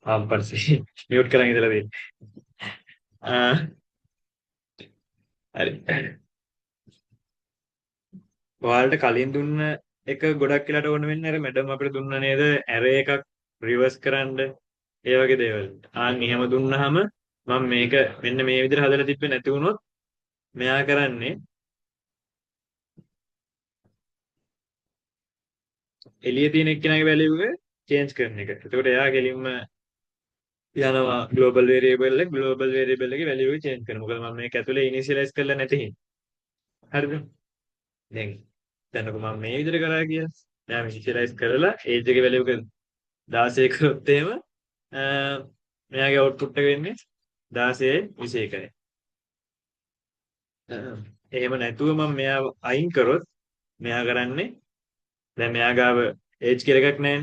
පස්සේ මියුට් කරන් ඉඳලා තියෙන්නේ. හරි. ඔයාලට කලින් දුන්න එක ගොඩක් වෙලාට ඕන වෙන්නේ අර මැඩම් අපිට දුන්න නේද ඇරේ එකක් රිවර්ස් කරන්න ඒ වගේ දේවල්. එහෙම දුන්නාම මම මේක මෙන්න මේ විදිහට හදලා තිබ්බේ නැති වුණොත් මෙයා කරන්නේ එළියේ තියෙන එක්කෙනාගේ වැලියු එක චේන්ජ් කරන එක. එතකොට එයා කෙලින්ම යනවා ග්ලෝබල් වේරියබල් එකේ වැලියු එක චේන්ජ් කරනවා. මොකද මම මේක ඇතුලේ ඉනිෂියලයිස් කරලා නැති හින්දා. හරිද? දැන් දැනක මම මේ විදිහට කරා කියලා. දැන් ඉනිෂියලයිස් කරලා ඒජ් එකේ වැලියු එක 16 කරොත් එහෙම මෙයාගේ අවුට්පුට් එක වෙන්නේ 16යි 21යි. එහෙම නැතුව මම මෙයාව අයින් කරොත් මෙයා කරන්නේ දැන් මෙයා ගාව ඒජ් කියලා එකක් නැහැ.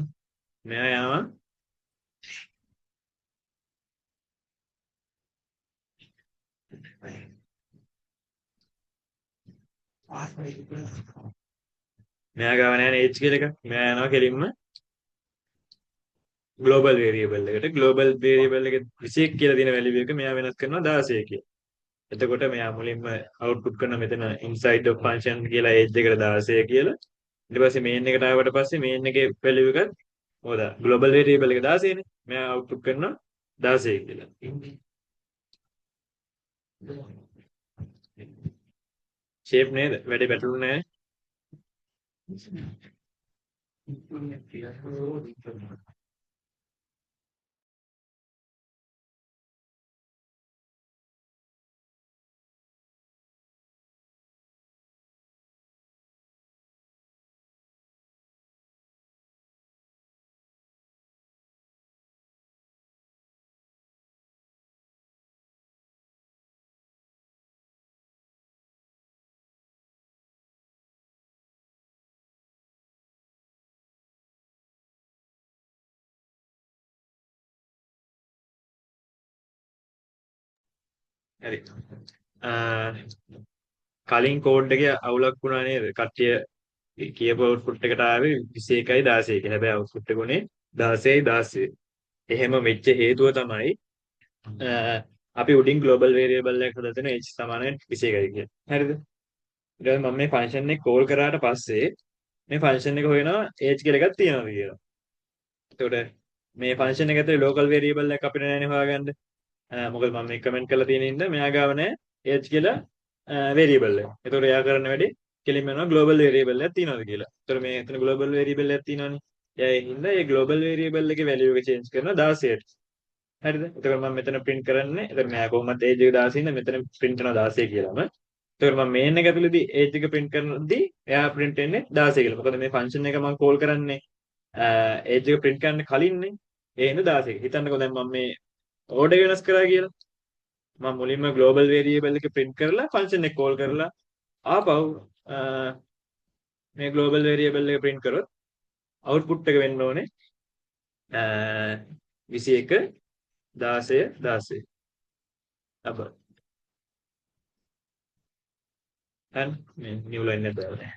මෙයා යනවා මෙයා ගාව නැහැ ඒජ් කියලා එකක්. මෙයා යනවා කෙලින්ම ග්ලෝබල් වේරියබල් එකට. ග්ලෝබල් වේරියබල් එකේ 21 කියලා තියෙන වැලියු එක මෙයා වෙනස් කරනවා 16 කියලා. එතකොට මෙයා මුලින්ම අවුට්පුට් කරන මෙතන ඉන්සයිඩ් ඔෆ් ෆන්ක්ෂන් කියලා ඒජ් එකට 16 කියලා. ඊට පස්සේ මේන් එකට ආවට පස්සේ මේන් එකේ වැලියු එක මොකද ග්ලෝබල් වේරියබල් එක 16 නේ. මෙයා අවුට්පුට් කරනවා 16 කියලා. ෂේප් නේද? වැඩේ පැටළුනේ නැහැ. හරි. කලින් කෝඩ් එකේ අවුලක් වුණා නේද? කට්ටිය කියපු අවුට්පුට් එකට ආවේ 21යි 16යි. හැබැයි අවුට්පුට් එක උනේ 16යි 16. එහෙම වෙච්ච හේතුව තමයි අපි උඩින් ග්ලෝබල් වේරියබල් එකක් හදලා තියෙන h සමාන 21යි කියලා. හරිද? ඊට පස්සේ මම මේ ෆන්ක්ෂන් එක කෝල් කරාට පස්සේ මේ ෆන්ක්ෂන් එක හොයනවා h කියලා එකක් තියෙනවද කියලා. එතකොට මේ ෆන්ක්ෂන් එක ඇතුලේ ලෝකල් වේරියබල් එකක් අපිට නැහැනේ හොයාගන්න. මොකද මම මේ කමෙන්ට් කරලා තියෙන ඉඳ මෙයා ගාව නැහැ h කියලා වේරියබල් එක. ඒතකොට එයා කරන වැඩේ කෙලින්ම යනවා ග්ලෝබල් වේරියබල් එකක් තියනවාද කියලා. ඒතකොට මේ එතන ග්ලෝබල් වේරියබල් එකක් තියෙනවානේ. එයා ඒ හින්දා ඒ ග්ලෝබල් වේරියබල් එකේ වැලියු එක චේන්ජ් කරනවා 16ට. හරිද? එතකොට මම මෙතන print කරන්නේ. එතකොට මෙයා කොහොමද age එක 16 ඉඳන් මෙතන print කරනවා 16 කියලාම. එතකොට මම main එක ඇතුළේදී age එක print කරනදී එයා print වෙන්නේ 16 කියලා. මොකද මේ function එක මම call කරන්නේ age එක print කරන්න කලින්නේ. ඒ හින්දා 16. හිතන්නකෝ දැන් මම මේ order එක වෙනස් කරා කියලා. මම මුලින්ම ග්ලෝබල් වේරියබල් එක print කරලා ෆන්ක්ෂන් එක කෝල් කරලා ආපහු මේ ග්ලෝබල් වේරියබල් එක print කරොත් අවුට්පුට් එක වෙන්න ඕනේ 21 16 16 අප හරි මේ නිව් ලයින් එක දාලා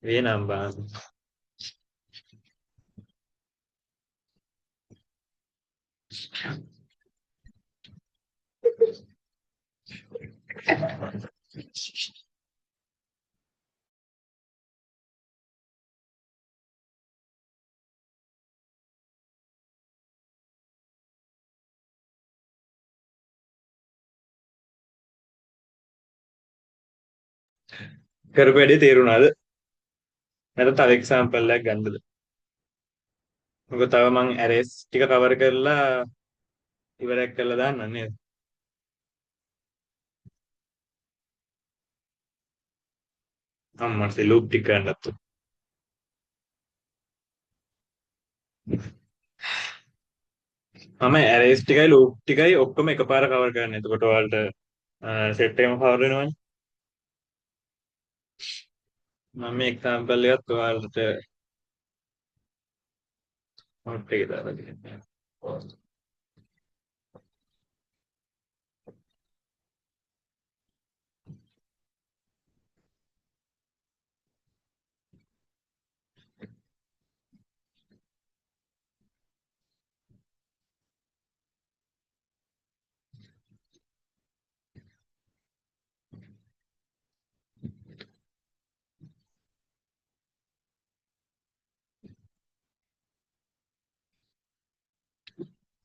වේ නම් බාන කරපු වැඩේ තේරුණාද නැත්නම් තව එක්සැම්පල් එකක් ගන්නද මොකද තව මං ඇරේස් ටික කවර් කරලා ඉවරයක් කරලා දාන්න නේද අම්මට ලූප් ටික ගන්නත් මම ඇරේස් ටිකයි ලූප් ටිකයි ඔක්කොම එකපාර කවර් කරන්න. එතකොට ඔයාලට සෙට් එකම කවර් වෙනවනේ. මම මේ එක්සැම්පල් එකත් ඔයාලට නෝට් එකේ දාලා දෙන්නම්.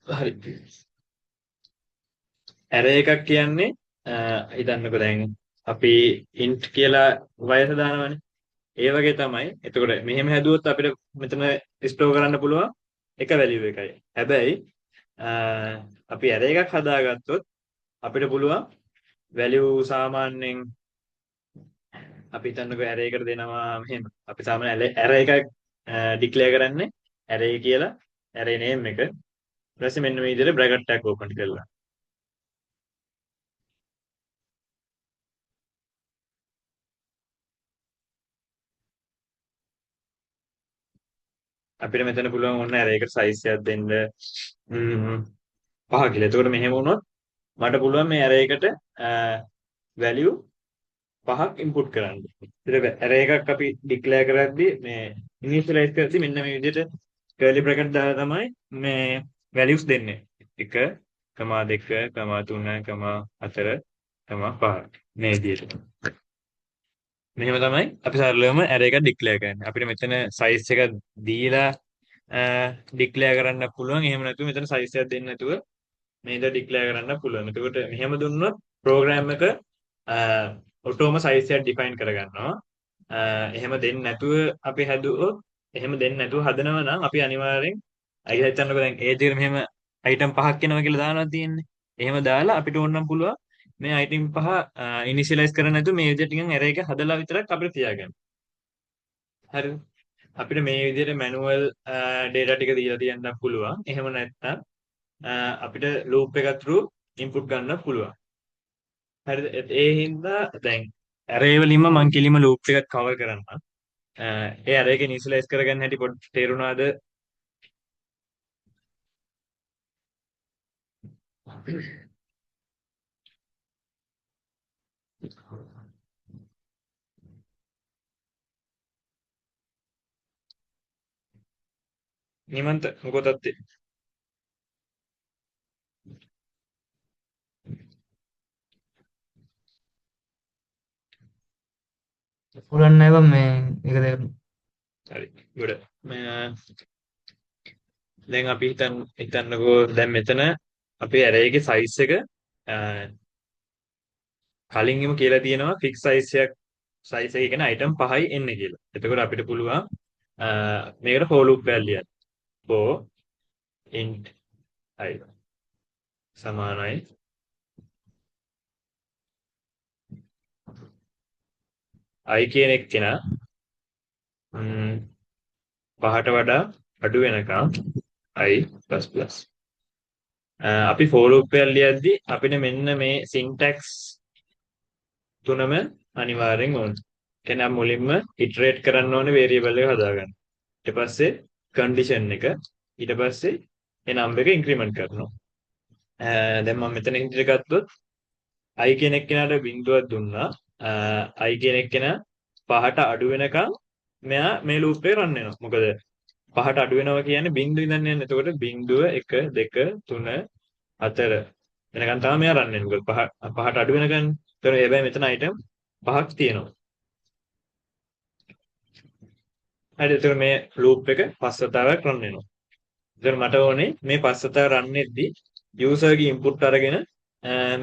හරි. ඇරේ එකක් කියන්නේ හිතන්නකෝ දැන් අපි int කියලා වයස දානවනේ. ඒ වගේ තමයි. එතකොට මෙහෙම හැදුවොත් අපිට මෙතන ස්ටෝර් කරන්න පුළුවන් එක වැලියු එකයි. හැබැයි අ, අපි ඇරේ එකක් හදාගත්තොත් අපිට පුළුවන් වැලියු සාමාන්‍යයෙන් අපි හිතන්නකෝ ඇරේ එකට දෙනවා මෙහෙම. අපි සාමාන්‍ය ඇරේ එකක් ඩික්ලෙයාර් කරන්නේ ඇරේ කියලා ඇරේ නේම් එක. ඊට පස්සේ මෙන්න මේ විදිහට බ්‍රැකට් එකක් ඕපන් කරලා. අපිට මෙතන පුළුවන් ඕන ඇරේ එකට සයිස් එකක් දෙන්න. පහ කියලා. එතකොට මෙහෙම වුණොත් මට පුළුවන් මේ ඇරේ එකට වැලියු පහක් ඉන්පුට් කරන්න. ඊට ඇරේ එකක් අපි ඩික්ලෙයාර් කරද්දී මේ ඉනිෂියලයිස් කරද්දී මෙන්න මේ විදිහට කර්ලි බ්‍රැකට් දාලා තමයි මේ වැලියුස් දෙන්නේ. 1, 2, 3, 4, 5 මේ විදිහට. මෙහෙම තමයි අපි සරලවම ඇරේ එකක් ඩික්ලෙයාර් කරන්නේ. අපිට මෙතන සයිස් එක දීලා ඩික්ලෙයාර් කරන්න පුළුවන්. එහෙම නැතුව මෙතන සයිස් එකක් දෙන්නේ නැතුව මේක ඩික්ලෙයාර් කරන්න පුළුවන්. එතකොට මෙහෙම දුන්නොත් ප්‍රෝග්‍රෑම් එක ඔටෝම සයිස් එකක් ඩිෆයින් කරගන්නවා. එහෙම දෙන්නේ නැතුව අපි හැදුවොත් එහෙම දෙන්නේ නැතුව හදනවා නම් අපි අනිවාර්යෙන් අය හිතන්නකෝ දැන් ඒජ් එකට මෙහෙම අයිටම් පහක් එනවා කියලා දානවා තියෙන්නේ. එහෙම දාලා අපිට ඕනනම් පුළුවන් මේ අයිටම් පහ ඉනිෂියලයිස් කරන්න නැතුව මේ විදිහට නිකන් ඇරේ එක හදලා විතරක් අපිට තියාගන්න. හරිද? අපිට මේ විදිහට මැනුවල් ඩේටා ටික දීලා තියන්න පුළුවන්. එහෙම නැත්නම් අපිට ලූප් එකක් through ඉන්පුට් ගන්න පුළුවන්. හරිද? ඒ හින්දා දැන් ඇරේ වලින්ම මං කෙලිම ලූප් එකක් කවර් කරන්න. ඒ ඇරේ එක ඉනිෂියලයිස් කරගන්න හැටි පොඩ්ඩක් තේරුණාද? නිමන්ත මොකද තත්ත්වය? පුළුවන් නෑ බං මේ ඒක දෙන්න. හරි. good. දැන් අපි හිතන්නකෝ දැන් මෙතන අපේ ඇරේ එකේ සයිස් එක කලින්ම කියලා තියෙනවා ෆික්ස් සයිස් එක කියන්නේ අයිටම් 5යි එන්නේ කියලා. එතකොට අපිට පුළුවන් මේකට for loop value for int i සමානයි i කියන එක්කෙනා 5ට වඩා අඩු වෙනකම් i++. අපි for loop එක ලියද්දි අපිට මෙන්න මේ syntax තුනම අනිවාර්යෙන් ඕන. කියන්නේ මුලින්ම iterate කරන්න ඕනේ variable එක හදාගන්න. ඊට පස්සේ condition එක ඊට පස්සේ ඒ number එක increment කරනවා. දැන් මම මෙතන හිතට ගත්තොත් i කියන එක්කෙනාට බිංදුවක් දුන්නා. i කියන එක්කෙනා 5ට අඩු වෙනකම් මෙයා මේ loop එක run වෙනවා. මොකද 5ට අඩු වෙනවා කියන්නේ බිංදුව ඉඳන් යන්නේ. එතකොට බිංදුව 1 2 3 4 වෙනකන් තමයි මෙයා run වෙන්නේ. මොකද 5ට අඩු වෙනකන්. ඒතර හැබැයි මෙතන item 5ක් තියෙනවා. හරි. එතකොට මේ loop එක 5 වතාවක් run වෙනවා. එතකොට මට ඕනේ මේ 5 වතාවක් run වෙද්දි user ගේ input අරගෙන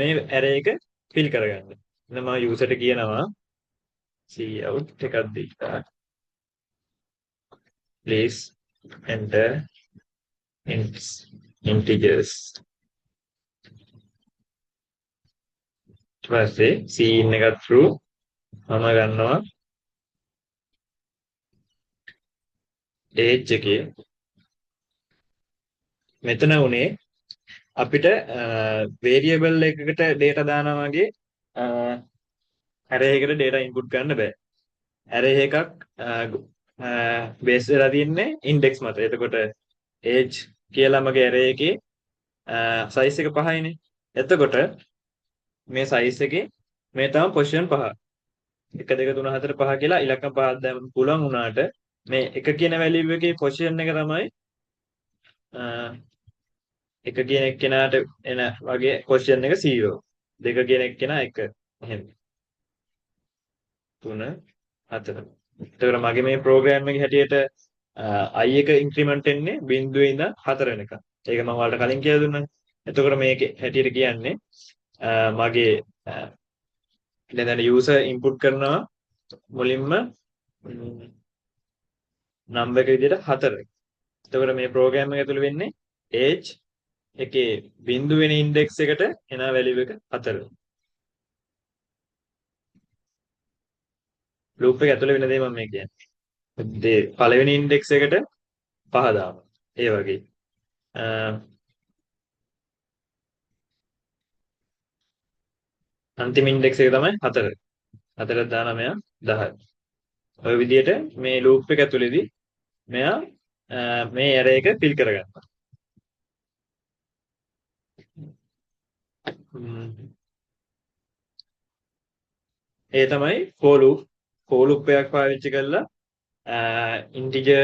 මේ array එක fill කරගන්න. එහෙනම් මම user ට කියනවා cout එකක් දීලා please enter integers. ඊට පස්සේ cin එක through මම ගන්නවා age එකේ මෙතන උනේ අපිට variable එකකට data දානවා වගේ array එකට data input ගන්න බෑ. array එකක් base වෙලා තියෙන්නේ index මත. එතකොට age කියලා මගේ array එකේ size එක 5යිනේ. එතකොට මේ size එකේ මේ තමයි position 5. 1 2 3 4 5 කියලා ඉලක්කම් 5ක් දාන්න පුළුවන් වුණාට මේ 1 කියන value එකේ position එක තමයි එක කියන එක්කෙනාට එන වගේ position එක 0. දෙක කියන එක්කෙනා 1. එහෙම 3 4. එතකොට මගේ මේ ප්‍රෝග්‍රෑම් එකේ හැටියට i එක ඉන්ක්‍රිමන්ට් වෙන්නේ 0 ඉඳන් 4 වෙනකම්. ඒක මම ඔයාලට කලින් කියලා දුන්නා. එතකොට මේකේ හැටියට කියන්නේ මගේ දැන් යූසර් ඉන්පුට් කරනවා මුලින්ම නම්බර් එක විදිහට 4. එතකොට මේ ප්‍රෝග්‍රෑම් එක ඇතුළේ වෙන්නේ age එකේ බිංදු වෙන ඉන්ඩෙක්ස් එකට එන වැලියු එක 4. ලූප් එක ඇතුළේ වෙන දේ මම මේ කියන්නේ. පළවෙනි ඉන්ඩෙක්ස් එකට 5 දානවා. ඒ වගේ. අ, අන්තිම ඉන්ඩෙක්ස් එක තමයි 4. 4ක් දානවා මෙයා 10. ඔය විදිහට මේ ලූප් එක ඇතුළේදී මෙයා මේ ඇරේ එක ෆිල් කරගන්නවා. ම්ම්. ඒ තමයි for loop. for loop එකක් පාවිච්චි කරලා ඉන්ටිජර්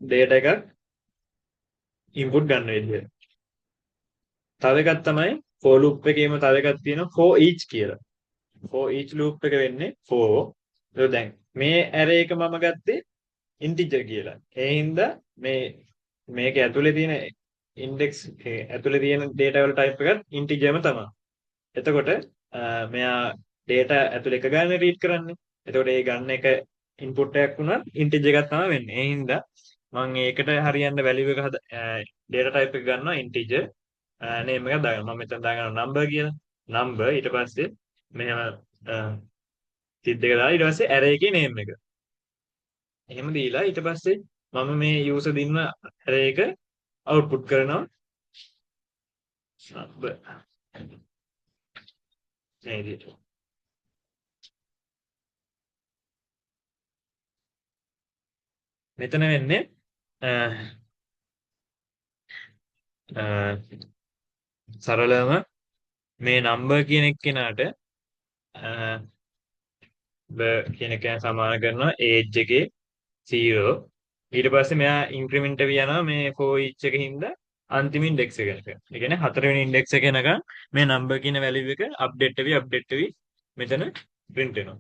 data එකක් input ගන්න විදිය. තව එකක් තමයි for loop එකේම තව එකක් තියෙනවා for each කියලා. for each loop එක වෙන්නේ for. ඒක දැන් මේ array එක මම ගත්තේ integer කියලා. ඒ හින්දා මේක ඇතුලේ තියෙන index ඇතුලේ තියෙන data වල type එකත් integerම තමයි. එතකොට මෙයා data ඇතුලේ එක ගන්න read කරන්නේ. එතකොට ඒ ගන්න එක input එකක් වුණත් integer එකක් තමයි වෙන්නේ. ඒ හින්දා මම ඒකට හරියන්න value එක data type එක ගන්නවා integer name එකක් දාගන්නවා. මම මෙතන දාගන්නවා number කියලා. number ඊට පස්සේ මෙහෙම 32 දාලා ඊට පස්සේ array එකේ name එක. එහෙම දීලා ඊට පස්සේ මම මේ user දින්න array එක output කරනවා. number මේ විදිහට. මෙතන වෙන්නේ අ, අ, සරලවම මේ number කියන එක්කෙනාට කියන එක සමාන කරනවා age එකේ 0. ඊට පස්සේ මෙයා ඉන්ක්‍රිමෙන්ට් එක යනවා මේ for each එකකින් හින්දා අන්තිම ඉන්ඩෙක්ස් එක එනකන්. ඒ කියන්නේ හතරවෙනි ඉන්ඩෙක්ස් එක එනකන් මේ number කියන වැලියු එක අප්ඩේට් වෙවි මෙතන print වෙනවා.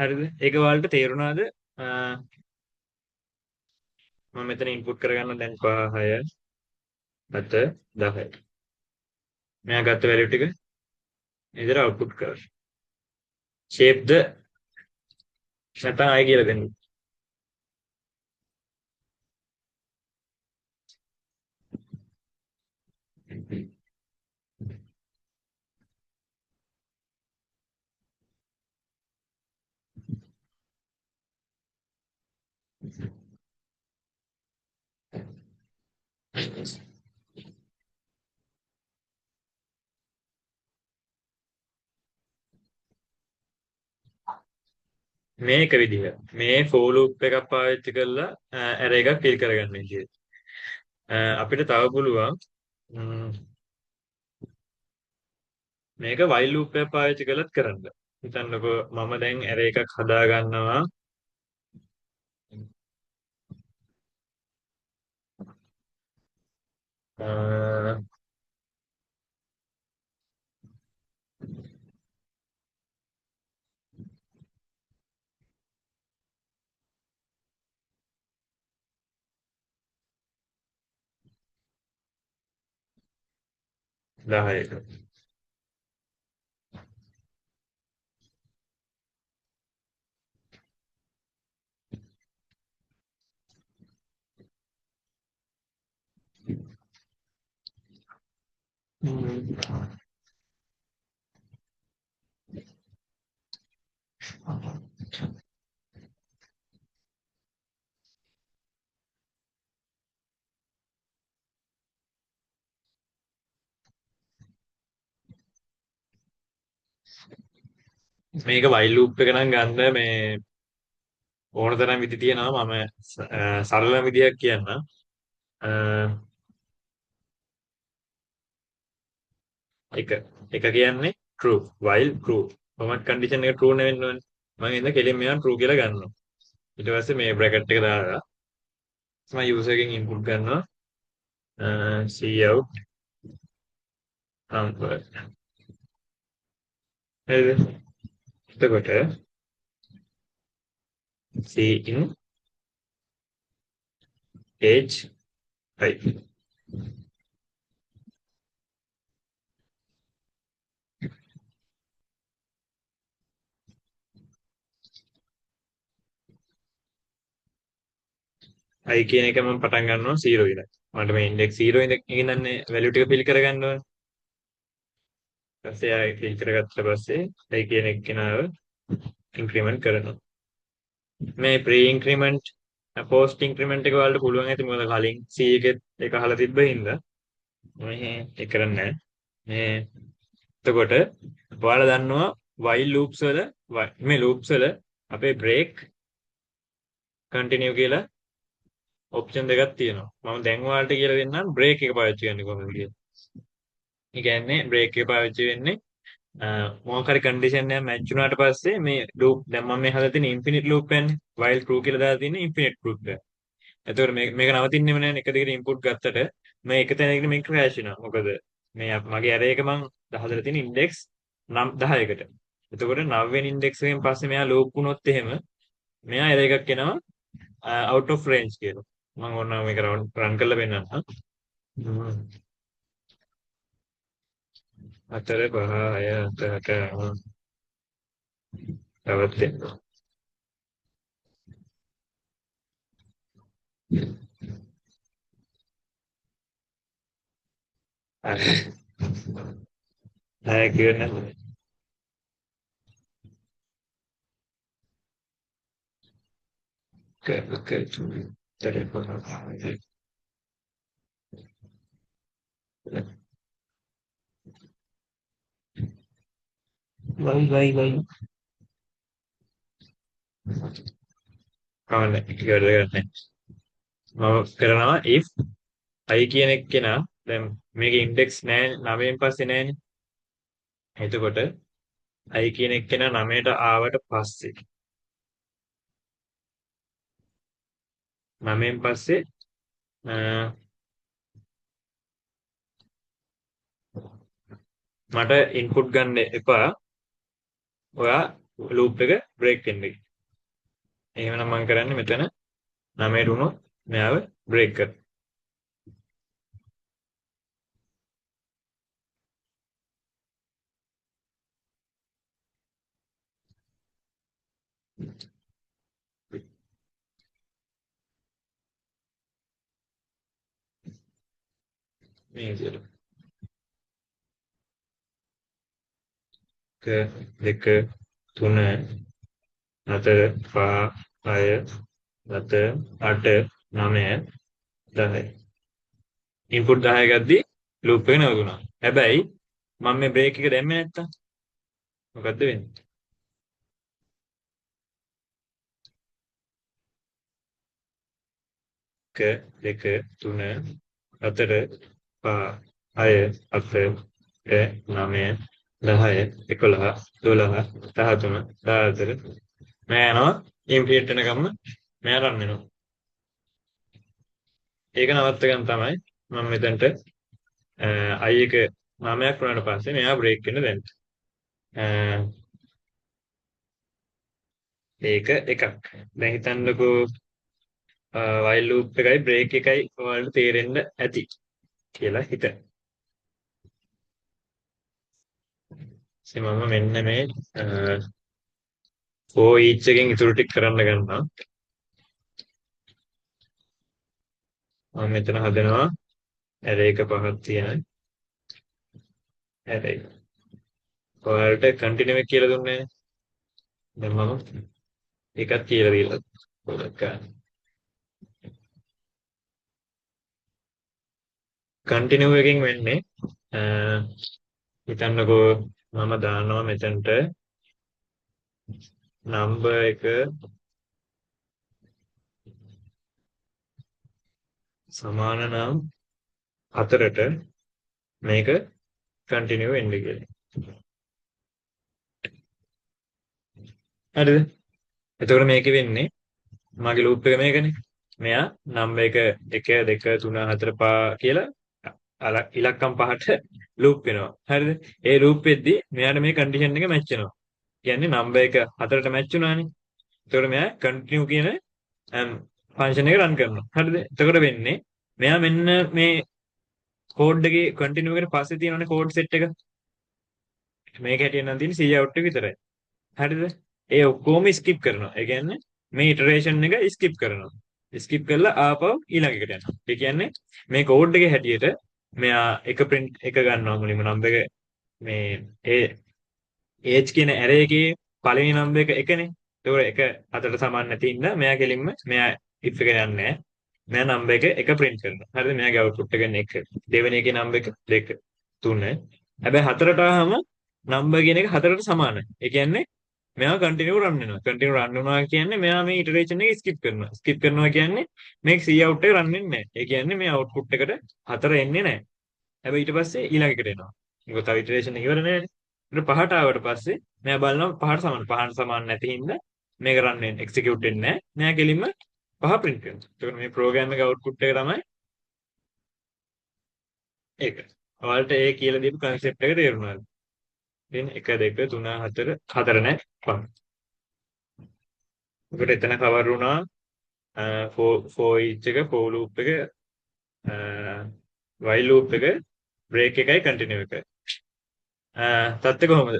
හරිද? ඒක ඔයාලට තේරුණාද? මම මෙතන ඉන්පුට් කරගන්න දැන් 5 7 10. මෙයා ගත්ත වැලියු ටික ඉතින් අවුට්පුට් කරනවා. shape ද නැත්නම් ආයෙ කියලා දෙන්න. මේක විදිහ. මේ for loop එකක් පාවිච්චි කරලා array එකක් fill කරගන්න විදිහ. අපිට තව පුළුවන් මේක while loop එකක් පාවිච්චි කරලත් කරන්න. හිතන්නකෝ මම දැන් array එකක් හදා ගන්නවා. අ, 10ක. මේක while loop එක නම් ගන්න මේ ඕන තරම් විදි තියෙනවා. මම සරල විදියක් කියන්නම්. අ, එක එක කියන්නේ true while true. කොහොමද condition එක true නෙවෙන්න ඕනේ. මම එන්න කෙලින් මේවා true කියලා ගන්නවා. ඊට පස්සේ මේ bracket එක දාලා මම user එකෙන් input ගන්නවා cout number. හරිද? එතකොට cin H I. I කියන එක මම පටන් ගන්නවා 0 ඉඳන්. මට මේ ඉන්ඩෙක්ස් 0 ඉඳන්නේ වැලියු ටික ෆිල් කරගන්න ඕනේ. ඊට පස්සේ ආයි ෆිල් කරගත්ත පස්සේ I කියන එක්කෙනාව ඉන්ක්‍රිමන්ට් කරනවා. මේ ප්‍රී ඉන්ක්‍රිමන්ට් පෝස්ට් ඉන්ක්‍රිමන්ට් එක වලට පුළුවන් ඇති මොකද කලින් C එකෙත් ඒක අහලා තිබ්බ හින්දා මේ ඒක කරන්නේ නැහැ. මේ එතකොට ඔයාලා දන්නවා while loops වල මේ loops වල අපේ break continue කියලා ඔප්ෂන් දෙකක් තියෙනවා. මම දැන් ඔයාලට කියලා දෙන්නම් break එක පාවිච්චි කරන්නේ කොහොමද කියලා. ඒ කියන්නේ break එක පාවිච්චි වෙන්නේ මොකක් හරි කන්ඩිෂන් එකක් මැච් වුණාට පස්සේ මේ loop දැන් මම මේ හදලා තියෙන infinite loop එකනේ while true කියලා දාලා තියෙන infinite loop එක. එතකොට මේක නවතින්නෙම නෑනේ එක දිගට ඉන්පුට් ගත්තට මේ එක තැනකට මේක ක්‍රෑෂ් වෙනවා. මොකද මේ මගේ ඇරේ එක මං හදලා තියෙන ඉන්ඩෙක්ස් 10කට. එතකොට 9 වෙනි ඉන්ඩෙක්ස් එකෙන් පස්සේ මෙයා ලූප් වුණොත් එහෙම මෙයා ඇරේ එකක් එනවා out of range කියලා. මම ඕනනම් මේක රන් කරලා පෙන්නන්නම්. 4 5 6 7 8 තවත් එනවා. හරි කියන්න. Okay. Bye. කවන්න ඉවර කරන්න. මම කරනවා if I කියන එක්කෙනා දැන් මේක ඉන්ඩෙක්ස් 9න් පස්සේ නෑනේ. එතකොට I කියන එක්කෙනා 9ට ආවට පස්සේ 9න් පස්සේ මට ඉන්පුට් ගන්න එපා. ඔයා ලූප් එක බ්‍රේක් වෙන්න. එහෙමනම් මම කරන්නේ මෙතන 9ට උනොත් මෙයාව බ්‍රේක් කරනවා. මේ විදියට 1 2 3 4 5 6 7 8 9 10 ඉන්පුට් 10 ගද්දි ලූප් එක නවතුණා. හැබැයි මම මේ බ්‍රේක් එක දැම්මේ නැත්තම් මොකද්ද වෙන්නේ? 1 2 3 4 5 6 7 9 10 11 12 13 14 මම යනවා ඉන්ෆිනිට් වෙනකම්ම මම රන් වෙනවා. ඒක නවත්ත ගන්න තමයි මම මෙතනට I එක 9ක් වුණාට පස්සේ මෙයා බ්‍රේක් වෙන්න දැන්. ඒක එකක්. දැන් හිතන්නකෝ while loop එකයි break එකයි ඔයාලට තේරෙන්න ඇති කියලා හිතන්න. මම මෙන්න මේ for each එකෙන් ඉතුරු ටික කරන්න ගන්නවා. මම මෙතන හදනවා array එක පහක් තියෙන array. ඔයාලට continue එක කියලා දුන්නේ දැන් මම එකක් කියලා දීලා ගන්න. continue එකකින් වෙන්නේ හිතන්නකෝ මම දානවා මෙතනට number එක සමාන නම් 4ට මේක continue වෙන්නේ කියලා. හරිද? එතකොට මේකෙ වෙන්නේ මගේ loop එක මේකනේ. මෙයා number එක 1 2 3 4 5 කියලා ඉලක්කම් 5ට loop වෙනවා. හරිද? ඒ loop වෙද්දි මෙයාට මේ condition එක match වෙනවා. කියන්නේ number එක 4ට match වුණානේ. එතකොට මෙයා continue කියන ෆන්ක්ෂන් එක රන් කරනවා. හරිද? එතකොට වෙන්නේ මෙයා මෙන්න මේ කෝඩ් එකේ කන්ටිනියු කරගෙන පස්සේ තියෙනවනේ කෝඩ් සෙට් එක. මේක හැටියට නම් තියෙන්නේ C out එක විතරයි. හරිද? ඒ ඔක්කොම ස්කිප් කරනවා. ඒ කියන්නේ මේ ඉටරේෂන් එක ස්කිප් කරනවා. ස්කිප් කරලා ආපහු ඊළඟ එකට යනවා. ඒ කියන්නේ මේ කෝඩ් එකේ හැටියට මෙයා එක print එක ගන්නවා මුලින්ම නම්බර් එක මේ age කියන array එකේ පළවෙනි නම්බර් එක එකනේ. ඒක එක අතට සමාන නැති ඉන්න මෙයා කෙලින්ම මෙයා if එක යන්නේ නැහැ. මෙයා නම්බර් එක print කරනවා. හරිද? මෙයාගේ output එක 1. දෙවෙනි එකේ නම්බර් එක 2 3. හැබැයි හතරට ආවම නම්බර් කියන එක හතරට සමානයි. ඒ කියන්නේ මෙයා කන්ටිනියු රන් වෙනවා. කන්ටිනියු රන් වෙනවා කියන්නේ මෙයා මේ ඉටරේෂන් එක ස්කිප් කරනවා. ස්කිප් කරනවා කියන්නේ මේ C out එක රන් වෙන්නේ නැහැ. ඒ කියන්නේ මේ output එකට හතර එන්නේ නැහැ. හැබැයි ඊට පස්සේ ඊළඟ එකට එනවා. මොකද තව ඉටරේෂන් එක ඉවර නෑනේ. ඊට පහට ආවට පස්සේ මෙයා බලනවා පහට සමාන. පහට සමාන නැති හින්දා මේක රන් වෙන්නේ එක්සිකියුට් වෙන්නේ නැහැ. මෙයා කෙලින්ම පහ print කරනවා. එතකොට මේ ප්‍රෝග්‍රෑම් එකේ output එක තමයි ඒක. ඔයාලට ඒ කියලා දීපු concept එක තේරුණාද? ඉතින් 1 2 3 4 4 නෑ 5. ඔකට එතන කවර් වුණා for each එක for loop එක while loop එක break එකයි continue එකයි. තත්ත්වය කොහොමද?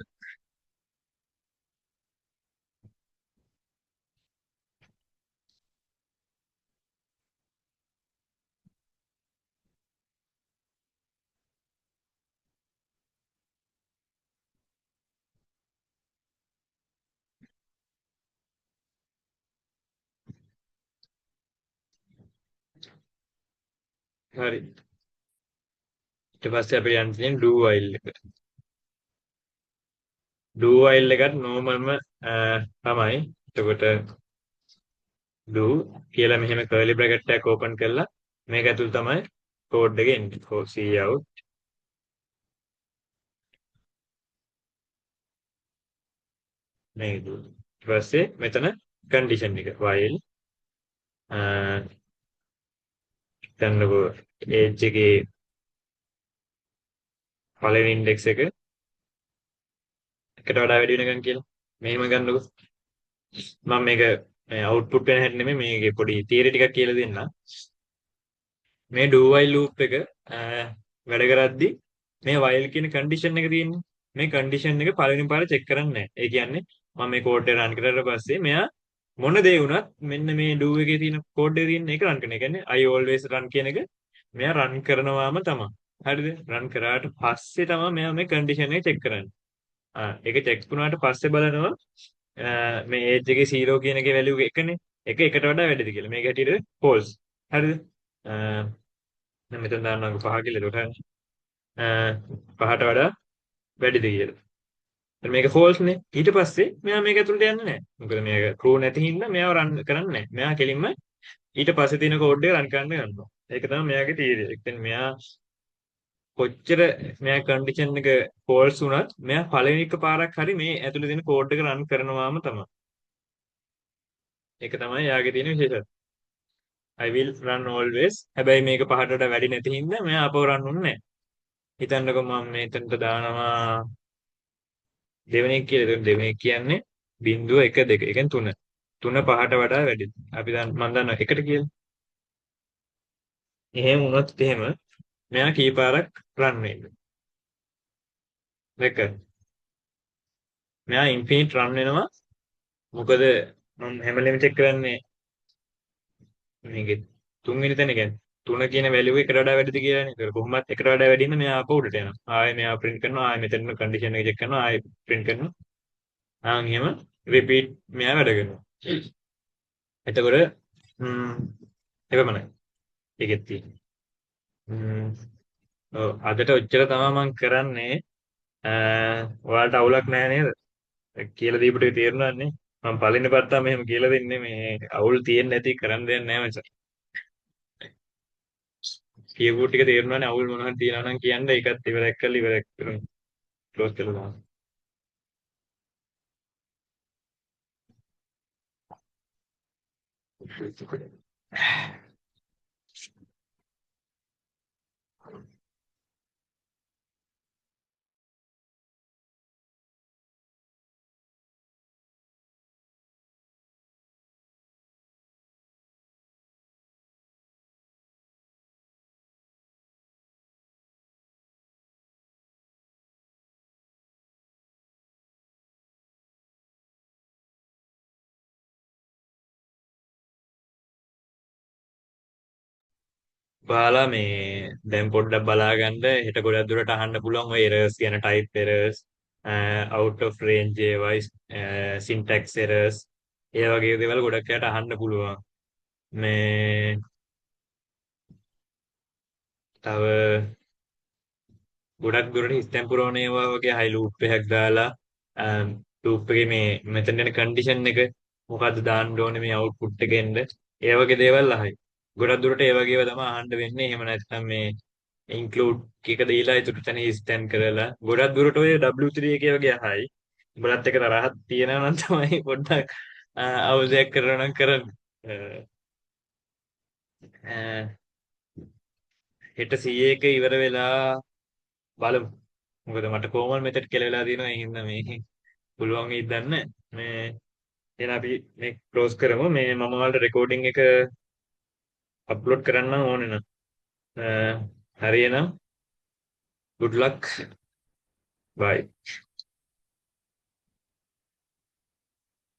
හරි. ඊට පස්සේ අපි යන්න තියෙන do while එකට. do while එකත් normalම තමයි. එතකොට do කියලා මෙහෙම curly bracket එකක් open කරලා මේක ඇතුළ තමයි code එක එන්නේ. cout මේක do. ඊට පස්සේ මෙතන condition එක while ගන්නකො age එකේ පළවෙනි index එක එකට වඩා වැඩි වෙනකන් කියලා. මෙහෙම ගන්නකො. මම මේක output වෙන හැටි නෙමෙයි මේකේ පොඩි theory ටිකක් කියලා දෙන්නම්. මේ do while loop එක වැඩ කරද්දි මේ while කියන condition එක තියෙන්නේ. මේ condition එක පළවෙනි පාර check කරන්නේ නැහැ. ඒ කියන්නේ මම මේ code එක run කරලා පස්සේ මෙයා මොන දේ වුණත් මෙන්න මේ do එකේ තියෙන code එකේ තියෙන එක run කරන. ඒ කියන්නේ I always run කියන එක මෙයා run කරනවාම තමයි. හරිද? run කරාට පස්සේ තමයි මෙයා මේ condition එක check කරන්නේ. ඒක check වුණාට පස්සේ බලනවා මේ age එකේ 0 කියන එකේ value එකනේ. එක එකට වඩා වැඩිද කියලා. මේක හැටියට false. හරිද? දැන් මෙතන දාන්නවා 5 කියලා. ඒකට පහට වඩා වැඩිද කියලා. දැන් මේක false නේ. ඊට පස්සේ මෙයා මේක ඇතුළට යන්නේ නැහැ. මොකද මේක true නැති හින්දා මෙයාව run කරන්නේ නැහැ. මෙයා කෙලින්ම ඊට පස්සේ තියෙන code එක run කරන්න ගන්නවා. ඒක තමයි මෙයාගේ theory. ඒ කියන්නේ මෙයා කොච්චර මෙයා condition එක false වුණත් මෙයා පළවෙනි එක පාරක් හරි මේ ඇතුළේ තියෙන code එක run කරනවාම තමයි. ඒක තමයි යාගේ තියෙන විශේෂත්වය. I will run always. හැබැයි මේක පහට වඩා වැඩි නැති හින්දා මෙයා අපව run වෙන්නේ නැහැ. හිතන්නකො මම මෙතනට දානවා දෙවෙනි එක කියලා. ඒක දෙවෙනි එක කියන්නේ 0.1 2. ඒ කියන්නේ 3. 3 5ට වඩා වැඩි. අපි දැන් මම දන්නවා 1ට කියලා. එහෙම වුණොත් එහෙම මෙයා කී පාරක් රන් වෙන්නේ. දැක්කද? මෙයා ඉන්ෆිනිට් රන් වෙනවා. මොකද මම හැමලෙම චෙක් කරන්නේ මේකේ තුන්වෙනි තැන කියන්නේ 3 කියන වැලියු එකට වඩා වැඩිද කියලානේ. ඒක කොහොමත් එකට වඩා වැඩි නම් මෙයා අප උඩට යනවා. ආයෙ මෙයා print කරනවා. ආයෙ මෙතන කන්ඩිෂන් එක චෙක් කරනවා. ආයෙ print කරනවා. එහෙම repeat මෙයා වැඩ කරනවා. එතකොට එපමණයි. ඒකෙත් තියෙන්නේ. ඔව් අදට ඔච්චර තමයි මම කරන්නේ. ඔයාලට අවුලක් නැහැ නේද? කියලා දීපු ටික තේරුණානේ. මම පළවෙනි පාර්ට්ටා මෙහෙම කියලා දෙන්නේ මේ අවුල් තියෙන්නේ නැති කරන්න දෙයක් නැහැ මචං. කියපු ටික තේරුණානේ අවුල් මොනවද තියෙනවා නම් කියන්න ඒකත් ඉවරයක් කරලා ඉවරයක් කරමු. ක්ලෝස් කරලා දාන්න. ඔයාලා මේ දැන් පොඩ්ඩක් බලාගන්න හෙට ගොඩක් දුරට අහන්න පුළුවන් ඔය errors කියන type errors out of range ඒවයි syntax errors ඒ වගේ දේවල් ගොඩක් යට අහන්න පුළුවන් මේ තව ගොඩක් දුරට හිස්තැන් පුරවන ඒවා වගේ හයි ලූප් එකක් දාලා ලූප් එකේ මේ මෙතන යන කන්ඩිෂන් එක මොකද්ද දාන්න ඕනේ මේ අවුට්පුට් එකෙන් ඒ වගේ දේවල් අහයි ගොඩක් දුරට ඒ වගේව තමයි අහන්න වෙන්නේ එහෙම නැත්නම් මේ ඉන්ක්ලූඩ් එක දීලා ඒකට තැන ස්ටෑන් කරලා ගොඩක් දුරට ඔය W3 එකේ වගේ අහයි උඹලත් එක තරහක් තියෙනවා නම් තමයි පොඩ්ඩක් අවුසයක් කරනවා නම් කරන්න අ, අ, හෙට CA එක ඉවර වෙලා බලමු මොකද මට කොහොමද මෙතෙට කියලා වෙලා තියෙනවා ඒ හින්දා මේ පුළුවන් වෙයිද දන්නේ නැහැ. මේ එහෙනම් අපි මේ ක්ලෝස් කරමු මේ මම ඔයාලට රෙකෝඩින් එක අප්ලෝඩ් කරන්න ඕනේ නම් හරි එහෙනම් good luck bye